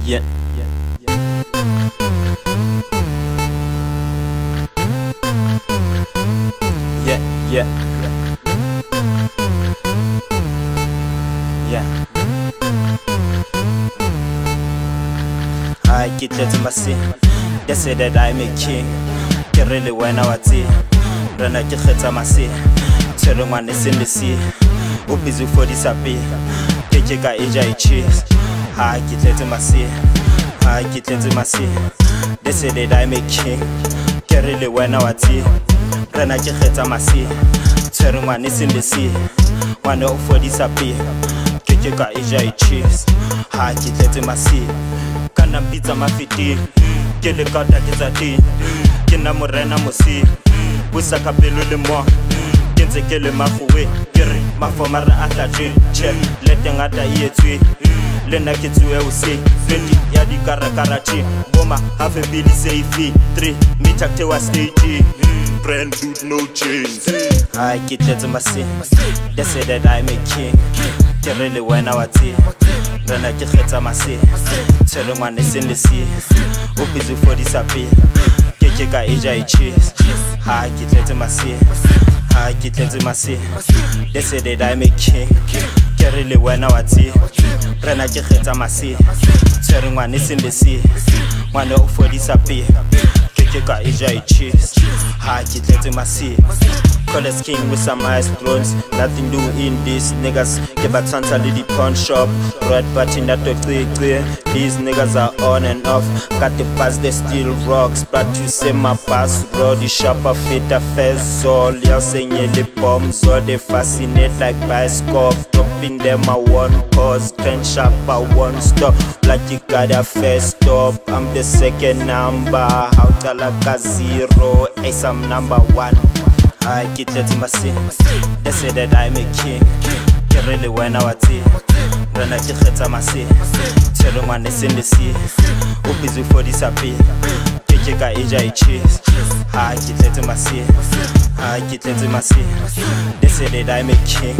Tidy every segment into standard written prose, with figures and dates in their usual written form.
Yeah. Yeah, yeah. Yeah. I get to my sin. They say that I'm a king. Get really when I was here. Run a get my sin. Tell them when it's in the sea. Who busy for this happy? Take a age cheese. I get to my sin. I get to my sin. They say that I'm a king. Get really when I was here. Run a get my sin. Tell them when it's in the sea. One out for this happy. Take a age cheese. I get to my sin. Kana pizza Mafeteng, ke le kata ke tsa teng, ke na Morena mosi, busa ka pelo le mo, ke ntse ke le mafuwe, ke re mafoma re a tlatswe, che le teng ata etswe, le nna ke tsuwe o se, 20 ya di karakarati, boma half a bill safe, 3 meter te wa stage, brand dude no chains. I get to my sin, they say that I'm a king, ke really when I was here. Rana ke kgetsa mase tshelo ngwane se le se o busy for this happy ke ka age cheese ha ke tletse mase ha ke tletse mase they say that I'm a king ke really when I was here rana ke kgetsa mase tshelo ngwane se le se ngwane o for this happy ke ka age cheese ha ke tletse mase. Call us king with some ice drones. Nothing do in these niggas. Get back Santa Lady pawn shop. Red button that to clear. These niggas are on and off. Got the pass, they still rocks. But you say my pass, bro. The shopper fit a fez. All y'all saying the bombs. All they fascinate like bicycle. Dropping them a one cause. 10 shop a one stop. Like you got a first stop. I'm the second number. Out like a 0. Ace I'm number 1. I get to my sin. They say that I'm a king. Get really when I was here. Run a get my sin. Tell them when it's in the sea. Who busy for this happy? Take a age cheese. I get to my sin. I get to my sin. They say that I'm a king.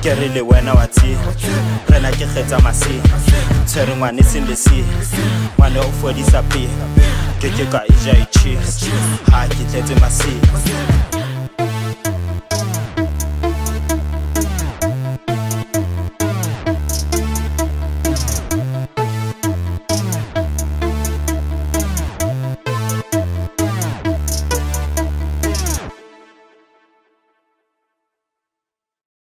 Get really when I was here. Run a get my sin. Tell them when it's in the sea. One out for this happy. Take a age cheese. I get to my sin.